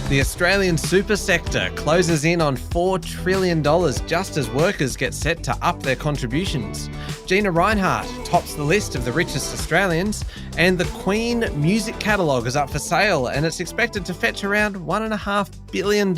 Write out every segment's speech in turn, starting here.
The Australian super sector closes in on $4 trillion just as workers get set to up their contributions. Gina Rinehart tops the list of the richest Australians, and the Queen music catalogue is up for sale and it's expected to fetch around $1.5 billion.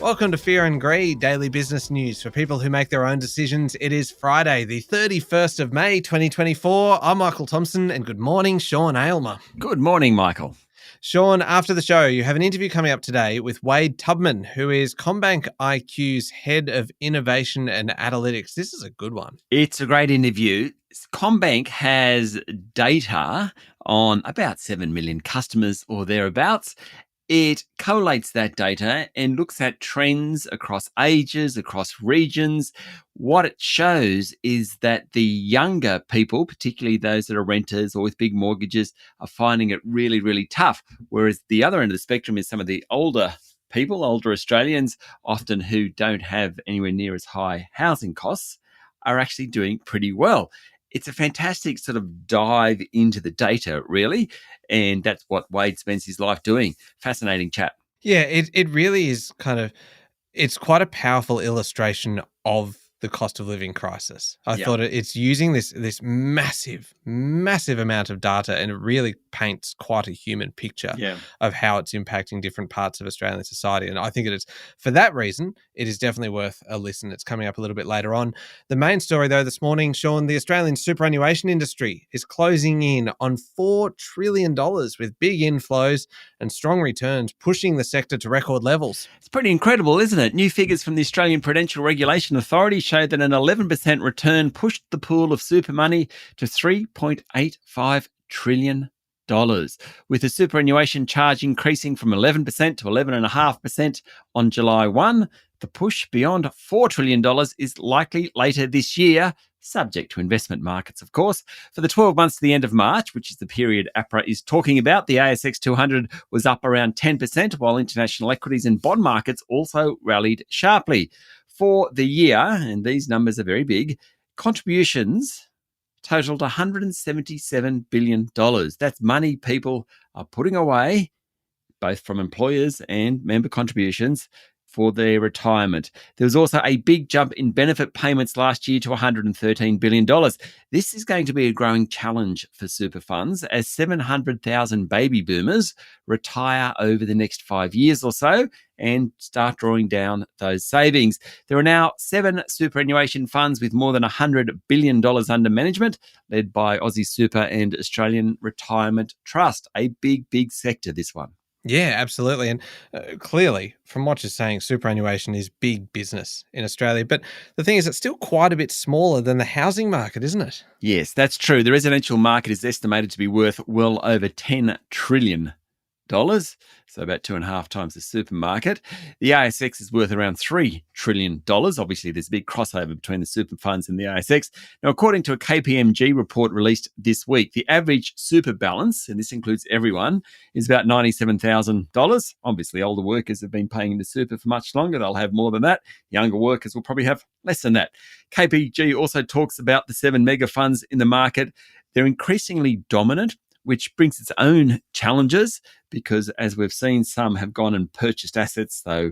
Welcome to Fear and Greed, daily business news for people who make their own decisions. It is Friday, the 31st of May, 2024. I'm Michael Thompson, and good morning, Sean Aylmer. Good morning, Michael. Sean, after the show, you have an interview coming up today with Wade Tubman, who is CommBank IQ's Head of Innovation and Analytics. This is a good one. It's a great interview. CommBank has data on about 7 million customers or thereabouts. It collates that data and looks at trends across ages, across regions. What it shows is that the younger people, particularly those that are renters or with big mortgages, are finding it really, really tough. Whereas the other end of the spectrum is some of the older people, older Australians, often who don't have anywhere near as high housing costs, are actually doing pretty well. It's a fantastic sort of dive into the data, really. And that's what Wade spends his life doing. Fascinating chat. Yeah, it really is it's quite a powerful illustration of the cost of living crisis. I thought it's using this massive amount of data, and it really paints quite a human picture of how it's impacting different parts of Australian society. And I think it is, for that reason, it is definitely worth a listen. It's coming up a little bit later on. The main story, though, this morning, Sean, the Australian superannuation industry is closing in on $4 trillion with big inflows and strong returns, pushing the sector to record levels. It's pretty incredible, isn't it? New figures from the Australian Prudential Regulation Authority showed that an 11% return pushed the pool of super money to $3.85 trillion, with the superannuation charge increasing from 11% to 11.5% on July 1. The push beyond $4 trillion is likely later this year, subject to investment markets, of course. For the 12 months to the end of March, which is the period APRA is talking about, the ASX 200 was up around 10%, while international equities and bond markets also rallied sharply. For the year, and these numbers are very big, contributions totaled $177 billion. That's money people are putting away, both from employers and member contributions, for their retirement. There was also a big jump in benefit payments last year to $113 billion. This is going to be a growing challenge for super funds as 700,000 baby boomers retire over the next 5 years or so and start drawing down those savings. There are now 7 superannuation funds with more than $100 billion under management, led by Aussie Super and Australian Retirement Trust. A big sector, this one. Yeah, absolutely. And clearly, from what you're saying, superannuation is big business in Australia. But the thing is, it's still quite a bit smaller than the housing market, isn't it? Yes, that's true. The residential market is estimated to be worth well over $10 trillion. So about 2.5 times the supermarket. The ASX is worth around $3 trillion. Obviously, there's a big crossover between the super funds and the ASX. Now, according to a KPMG report released this week, the average super balance, and this includes everyone, is about $97,000. Obviously, older workers have been paying into super for much longer. They'll have more than that. Younger workers will probably have less than that. KPMG also talks about the 7 mega funds in the market. They're increasingly dominant, which brings its own challenges because, as we've seen, some have gone and purchased assets. So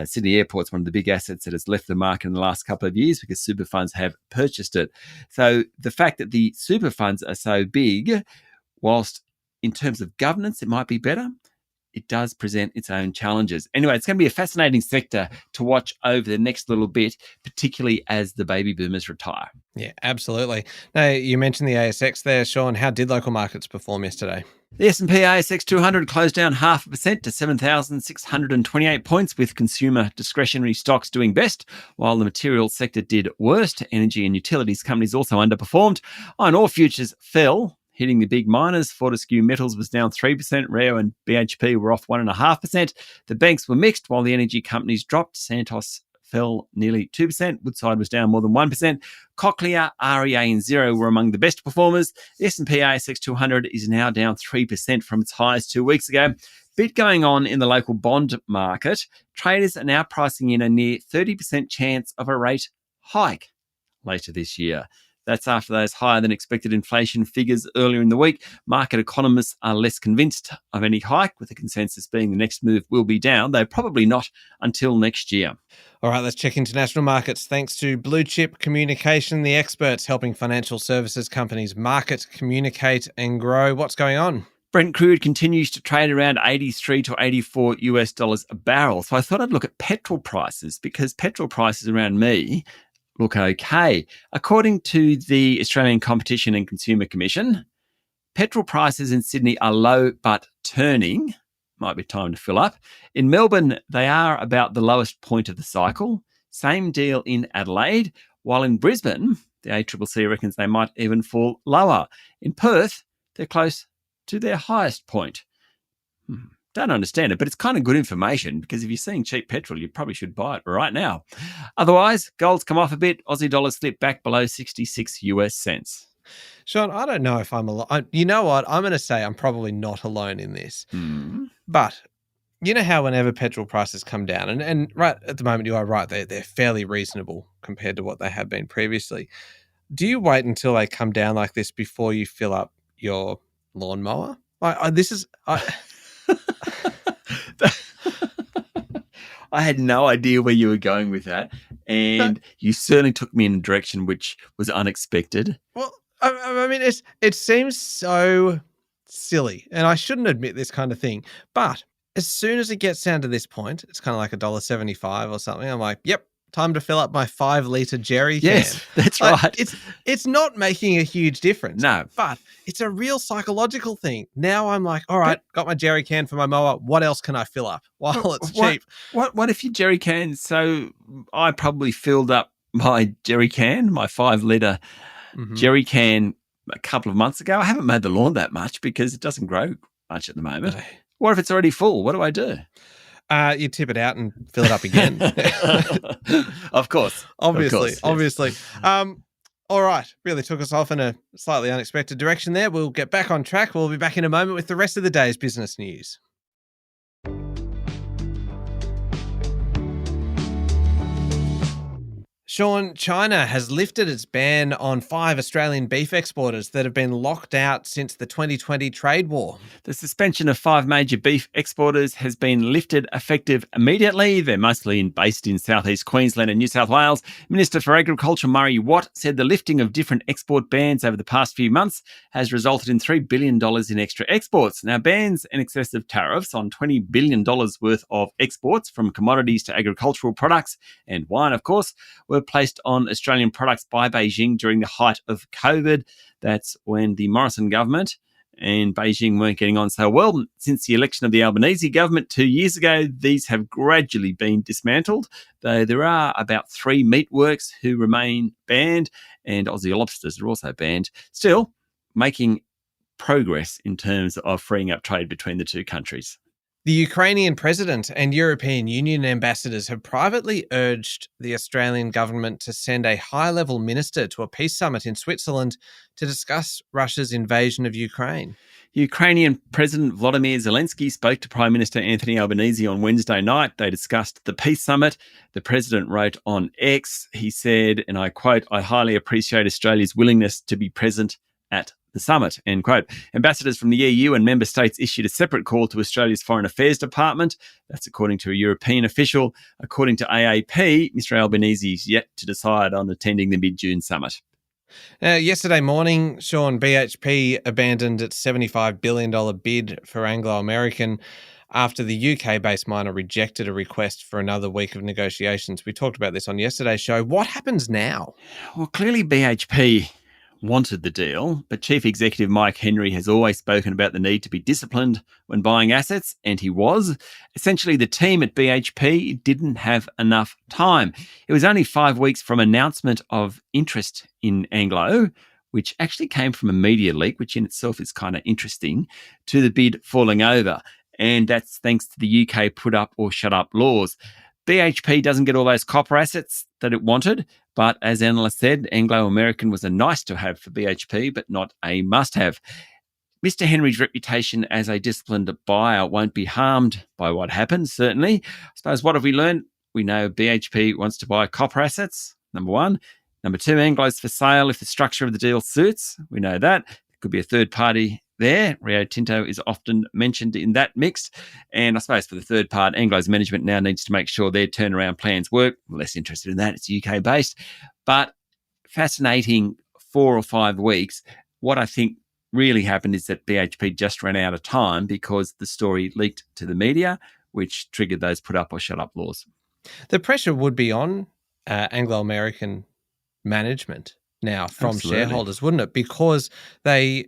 Sydney Airport's one of the big assets that has left the market in the last couple of years because super funds have purchased it. So the fact that the super funds are so big, whilst in terms of governance it might be better, it does present its own challenges. Anyway, it's going to be a fascinating sector to watch over the next little bit, particularly as the baby boomers retire. Yeah, absolutely. Now, you mentioned the ASX there, Sean. How did local markets perform yesterday? The S&P ASX 200 closed down 0.5% to 7,628 points, with consumer discretionary stocks doing best, while the materials sector did worst. Energy and utilities companies also underperformed. Iron ore futures fell, hitting the big miners. Fortescue Metals was down 3%. Rio and BHP were off 1.5%. The banks were mixed, while the energy companies dropped. Santos fell nearly 2%. Woodside was down more than 1%. Cochlear, REA and Xero were among the best performers. The S&P ASX 200 is now down 3% from its highs 2 weeks ago. Bit going on in the local bond market. Traders are now pricing in a near 30% chance of a rate hike later this year. That's after those higher than expected inflation figures earlier in the week. Market economists are less convinced of any hike, with the consensus being the next move will be down, though probably not until next year. All right, let's check international markets. Thanks to Blue Chip Communication, the experts helping financial services companies market, communicate, and grow. What's going on? Brent crude continues to trade around 83 to 84 US dollars a barrel. So I thought I'd look at petrol prices, because petrol prices around me look okay. According to the Australian Competition and Consumer Commission, petrol prices in Sydney are low but turning. Might be time to fill up. In Melbourne, they are about the lowest point of the cycle. Same deal in Adelaide. While in Brisbane, the ACCC reckons they might even fall lower. In Perth, they're close to their highest point. Don't understand it, but it's kind of good information, because if you're seeing cheap petrol, you probably should buy it right now. Otherwise, gold's come off a bit. Aussie dollar slipped back below 66 US cents. Sean, I don't know if I'm alone. You know what? I'm going to say I'm probably not alone in this. But you know how whenever petrol prices come down, and right at the moment you are right, they're fairly reasonable compared to what they have been previously. Do you wait until they come down like this before you fill up your lawnmower? I had no idea where you were going with that, and you certainly took me in a direction which was unexpected. Well, I mean, it seems so silly, and I shouldn't admit this kind of thing, but as soon as it gets down to this point, it's kind of like $1.75 or something. I'm like, yep, time to fill up my 5-litre jerry can. Yes, that's right. It's not making a huge difference. No. But it's a real psychological thing. Now I'm like, all right, got my jerry can for my mower. What else can I fill up while it's cheap? What if your jerry can? So I probably filled up my jerry can, my 5-litre jerry can, a couple of months ago. I haven't mowed the lawn that much because it doesn't grow much at the moment. What if it's already full? What do I do? You tip it out and fill it up again. Of course. Obviously. Yes. All right. Really took us off in a slightly unexpected direction there. We'll get back on track. We'll be back in a moment with the rest of the day's business news. Sean, China has lifted its ban on 5 Australian beef exporters that have been locked out since the 2020 trade war. The suspension of 5 major beef exporters has been lifted effective immediately. They're mostly based in southeast Queensland and New South Wales. Minister for Agriculture Murray Watt said the lifting of different export bans over the past few months has resulted in $3 billion in extra exports. Now, bans in excess of tariffs on $20 billion worth of exports from commodities to agricultural products and wine, of course, were placed on Australian products by Beijing during the height of COVID. That's when the Morrison government and Beijing weren't getting on so well. Since the election of the Albanese government 2 years ago, these have gradually been dismantled, though there are about 3 meatworks who remain banned, and Aussie lobsters are also banned, still making progress in terms of freeing up trade between the two countries. The Ukrainian president and European Union ambassadors have privately urged the Australian government to send a high-level minister to a peace summit in Switzerland to discuss Russia's invasion of Ukraine. Ukrainian President Volodymyr Zelensky spoke to Prime Minister Anthony Albanese on Wednesday night. They discussed the peace summit. The president wrote on X, he said, and I quote, "I highly appreciate Australia's willingness to be present at the summit," end quote. Ambassadors from the EU and member states issued a separate call to Australia's Foreign Affairs Department. That's according to a European official. According to AAP, Mr Albanese is yet to decide on attending the mid-June summit. Yesterday morning, Sean, BHP abandoned its $75 billion bid for Anglo American after the UK-based miner rejected a request for another week of negotiations. We talked about this on yesterday's show. What happens now? Well, clearly BHP wanted the deal, but Chief Executive Mike Henry has always spoken about the need to be disciplined when buying assets, and he was. Essentially, the team at BHP didn't have enough time. It was only 5 weeks from announcement of interest in Anglo, which actually came from a media leak, which in itself is kind of interesting, to the bid falling over. And that's thanks to the UK put up or shut up laws. BHP doesn't get all those copper assets that it wanted, but as analysts said, Anglo American was a nice to have for BHP, but not a must have. Mr Henry's reputation as a disciplined buyer won't be harmed by what happened, certainly. I suppose what have we learned? We know BHP wants to buy copper assets, number one. Number 2, Anglo's for sale if the structure of the deal suits. We know that. It could be a third party there. Rio Tinto is often mentioned in that mix. And I suppose for the third part, Anglo's management now needs to make sure their turnaround plans work. I'm less interested in that. It's UK based. But fascinating 4 or 5 weeks. What I think really happened is that BHP just ran out of time because the story leaked to the media, which triggered those put up or shut up laws. The pressure would be on Anglo-American management now from shareholders, wouldn't it? Because they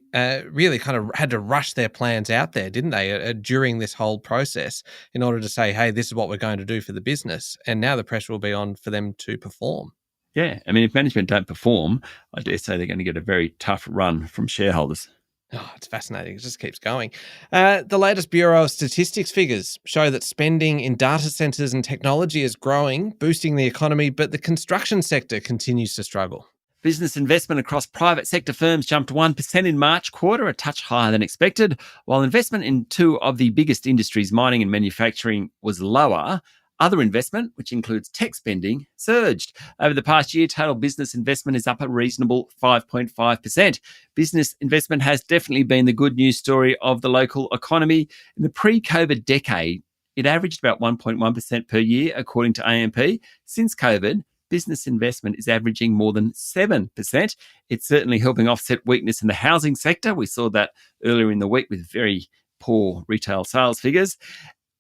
really kind of had to rush their plans out there, didn't they, during this whole process in order to say, hey, this is what we're going to do for the business. And now the pressure will be on for them to perform. Yeah. I mean, if management don't perform, I dare say they're going to get a very tough run from shareholders. Oh, it's fascinating. It just keeps going. The latest Bureau of Statistics figures show that spending in data centres and technology is growing, boosting the economy, but the construction sector continues to struggle. Business investment across private sector firms jumped 1% in March quarter, a touch higher than expected, while investment in 2 of the biggest industries, mining and manufacturing, was lower. Other investment, which includes tech spending, surged. Over the past year, total business investment is up a reasonable 5.5%. Business investment has definitely been the good news story of the local economy. In the pre-COVID decade, it averaged about 1.1% per year, according to AMP. Since COVID, business investment is averaging more than 7%. It's certainly helping offset weakness in the housing sector. We saw that earlier in the week with very poor retail sales figures.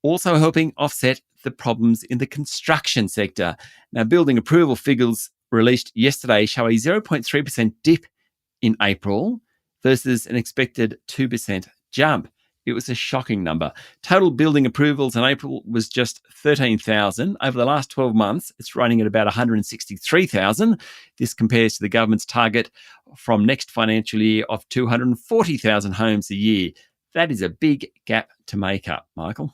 Also helping offset the problems in the construction sector. Now, building approval figures released yesterday show a 0.3% dip in April versus an expected 2% jump. It was a shocking number. Total building approvals in April was just 13,000. Over the last 12 months, it's running at about 163,000. This compares to the government's target from next financial year of 240,000 homes a year. That is a big gap to make up, Michael.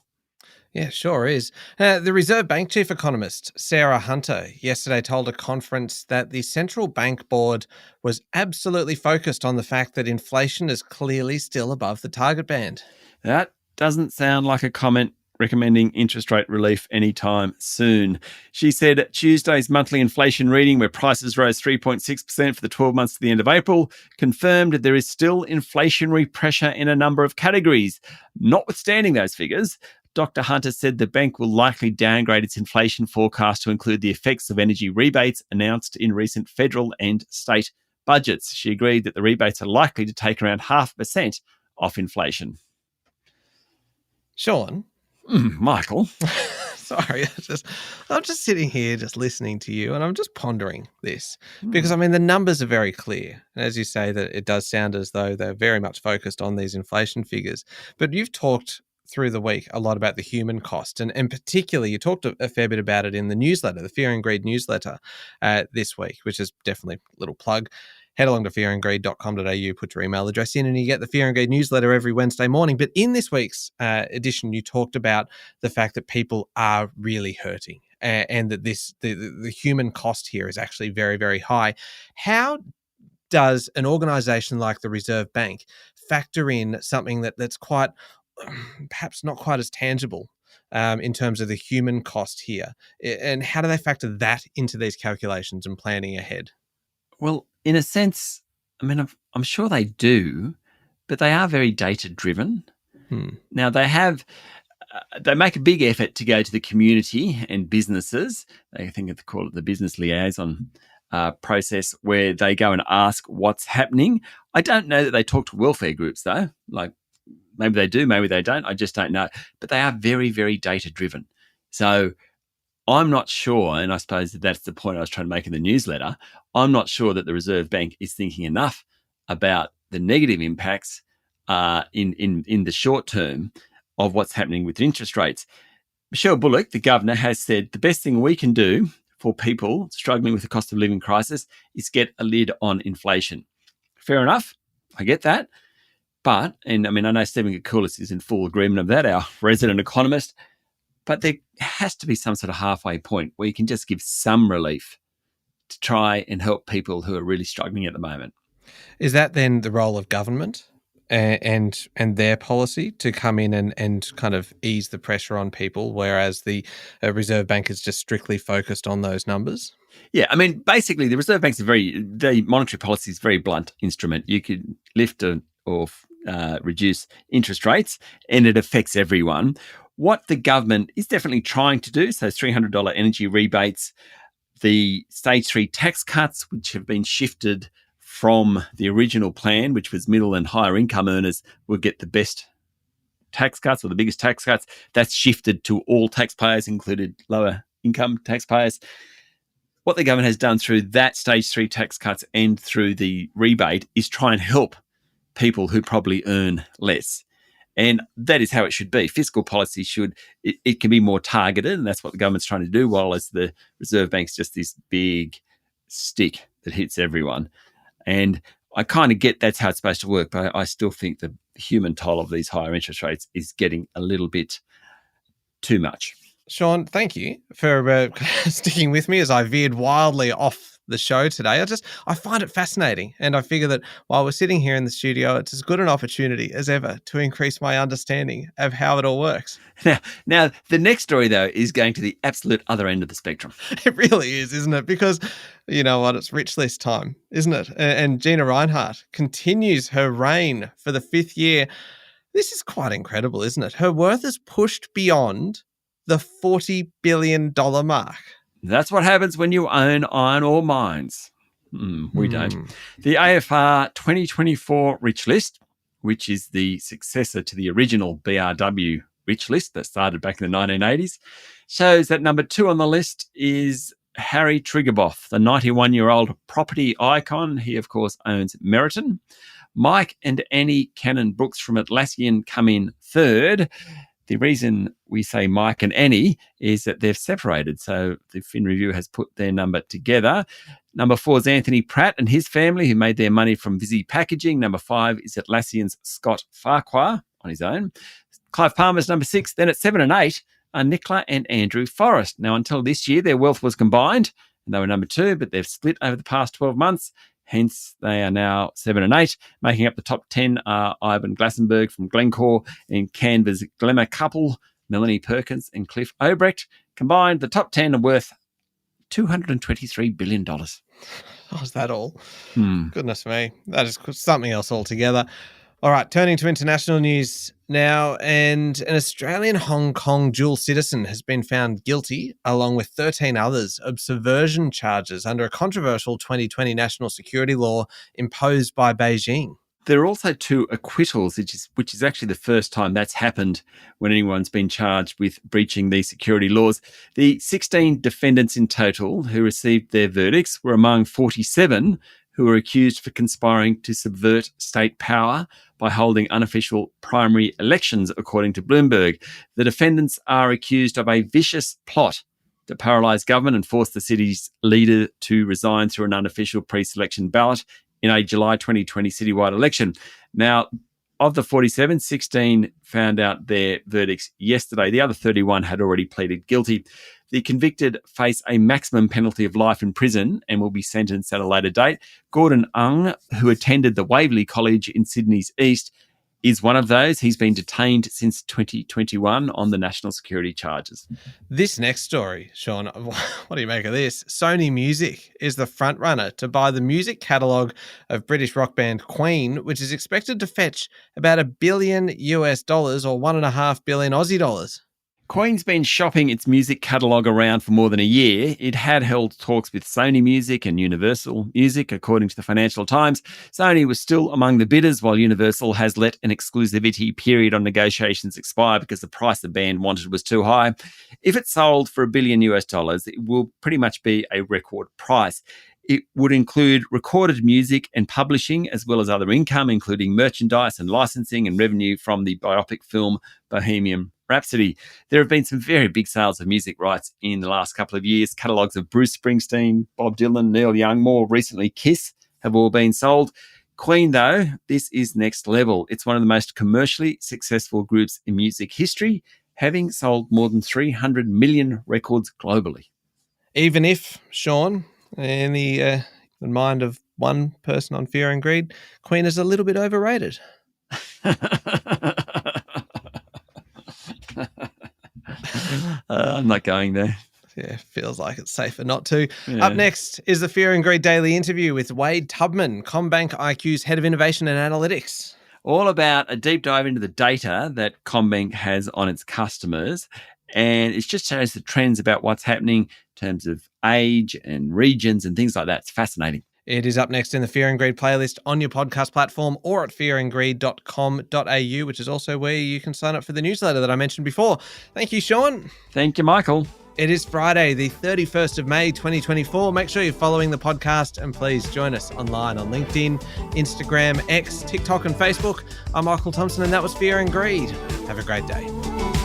Yeah, sure is. The Reserve Bank chief economist, Sarah Hunter, yesterday told a conference that the central bank board was absolutely focused on the fact that inflation is clearly still above the target band. That doesn't sound like a comment recommending interest rate relief anytime soon. She said Tuesday's monthly inflation reading, where prices rose 3.6% for the 12 months to the end of April, confirmed that there is still inflationary pressure in a number of categories. Notwithstanding those figures, Dr. Hunter said the bank will likely downgrade its inflation forecast to include the effects of energy rebates announced in recent federal and state budgets. She agreed that the rebates are likely to take around 0.5% off inflation. Sean? Michael? Sorry, I'm just sitting here just listening to you and I'm just pondering this because, I mean, the numbers are very clear. And as you say, that it does sound as though they're very much focused on these inflation figures. But you've talked through the week a lot about the human cost. And particularly, you talked a fair bit about it in the newsletter, the Fear and Greed newsletter this week, which is definitely a little plug. Head along to fearandgreed.com.au, put your email address in, and you get the Fear and Greed newsletter every Wednesday morning. But in this week's edition, you talked about the fact that people are really hurting and that the human cost here is actually very, very high. How does an organisation like the Reserve Bank factor in something that's quite, perhaps not quite as tangible in terms of the human cost here? And how do they factor that into these calculations and planning ahead? Well, in a sense, I mean, I'm sure they do, but they are very data-driven. Now, they make a big effort to go to the community and businesses. I think they call it the business liaison process, where they go and ask what's happening. I don't know that they talk to welfare groups, though. Like, maybe they do, maybe they don't. I just don't know. But they are very, very data-driven. So I'm not sure, and I suppose that's the point I was trying to make in the newsletter, I'm not sure that the Reserve Bank is thinking enough about the negative impacts in the short term of what's happening with interest rates. Michelle Bullock, the governor, has said the best thing we can do for people struggling with the cost of living crisis is get a lid on inflation. Fair enough. I get that. But, and I mean, I know Stephen Koukoulas is in full agreement of that, our resident economist, but there has to be some sort of halfway point where you can just give some relief to try and help people who are really struggling at the moment. Is that then the role of government and their policy to come in and kind of ease the pressure on people, whereas the Reserve Bank is just strictly focused on those numbers? Yeah, I mean, basically, the Reserve Bank's the monetary policy is a very blunt instrument. You could lift or reduce interest rates, and it affects everyone. What the government is definitely trying to do, so $300 energy rebates, the stage 3 tax cuts, which have been shifted from the original plan, which was middle and higher income earners will get the best tax cuts or the biggest tax cuts, that's shifted to all taxpayers, included lower income taxpayers. What the government has done through that stage 3 tax cuts and through the rebate is try and help people who probably earn less. And that is how it should be. Fiscal policy it can be more targeted, and that's what the government's trying to do, while as the Reserve Bank's just this big stick that hits everyone. And I kind of get that's how it's supposed to work, but I still think the human toll of these higher interest rates is getting a little bit too much. Sean, thank you for sticking with me as I veered wildly off the show today. I find it fascinating, and I figure that while we're sitting here in the studio, it's as good an opportunity as ever to increase my understanding of how it all works. Now the next story, though, is going to the absolute other end of the spectrum. It really is, isn't it? Because you know what? It's rich list time, isn't it? And Gina Rinehart continues her reign for the 5th year. This is quite incredible, isn't it? Her worth is pushed beyond the $40 billion mark. That's what happens when you own iron ore mines. We don't. The AFR 2024 Rich List, which is the successor to the original BRW Rich List that started back in the 1980s, shows that number 2 on the list is Harry Triguboff, the 91-year-old property icon. He, of course, owns Meriton. Mike and Annie Cannon-Brooks from Atlassian come in 3rd. The reason we say Mike and Annie is that they've separated. So the Fin Review has put their number together. Number 4 is Anthony Pratt and his family, who made their money from Visy Packaging. Number 5 is Atlassian's Scott Farquhar on his own. Clive Palmer's number 6. Then at 7 and 8 are Nicola and Andrew Forrest. Now, until this year, their wealth was combined, and they were number 2, but they've split over the past 12 months. Hence, they are now 7 and 8. Making up the top 10 are Ivan Glassenberg from Glencore and Canva's glamour couple, Melanie Perkins and Cliff Obrecht. Combined, the top 10 are worth $223 billion. Oh, is that all? Goodness me. That is something else altogether. All right, turning to international news now, and an Australian Hong Kong dual citizen has been found guilty, along with 13 others, of subversion charges under a controversial 2020 national security law imposed by Beijing. There are also 2 acquittals, which is actually the first time that's happened when anyone's been charged with breaching these security laws. The 16 defendants in total who received their verdicts were among 47 who were accused for conspiring to subvert state power by holding unofficial primary elections, according to Bloomberg. The defendants are accused of a vicious plot to paralyse government and force the city's leader to resign through an unofficial pre-selection ballot in a July 2020 citywide election. Now, of the 47, 16 found out their verdicts yesterday. The other 31 had already pleaded guilty. The convicted face a maximum penalty of life in prison and will be sentenced at a later date. Gordon Ung, who attended the Waverley College in Sydney's East, is one of those. He's been detained since 2021 on the national security charges. This next story, Sean, what do you make of this? Sony Music is the frontrunner to buy the music catalogue of British rock band Queen, which is expected to fetch about $1 billion US dollars, or 1.5 billion Aussie dollars. Queen's been shopping its music catalogue around for more than a year. It had held talks with Sony Music and Universal Music, according to the Financial Times. Sony was still among the bidders, while Universal has let an exclusivity period on negotiations expire because the price the band wanted was too high. If it sold for $1 billion US dollars, it will pretty much be a record price. It would include recorded music and publishing, as well as other income, including merchandise and licensing and revenue from the biopic film Bohemian Rhapsody. There have been some very big sales of music rights in the last couple of years. Catalogues of Bruce Springsteen, Bob Dylan, Neil Young, more recently Kiss, have all been sold. Queen, though, this is next level. It's one of the most commercially successful groups in music history, having sold more than 300 million records globally. Even if, Sean, in the mind of one person on Fear and Greed, Queen is a little bit overrated. I'm not going there. Yeah, feels like it's safer not to. Yeah. Up next is the Fear and Greed Daily interview with Wade Tubman, CommBank IQ's Head of Innovation and Analytics. All about a deep dive into the data that CommBank has on its customers. And it just shows the trends about what's happening in terms of age and regions and things like that. It's fascinating. It is up next in the Fear and Greed playlist on your podcast platform or at fearandgreed.com.au, which is also where you can sign up for the newsletter that I mentioned before. Thank you, Sean. Thank you, Michael. It is Friday, the 31st of May, 2024. Make sure you're following the podcast and please join us online on LinkedIn, Instagram, X, TikTok and Facebook. I'm Michael Thompson and that was Fear and Greed. Have a great day.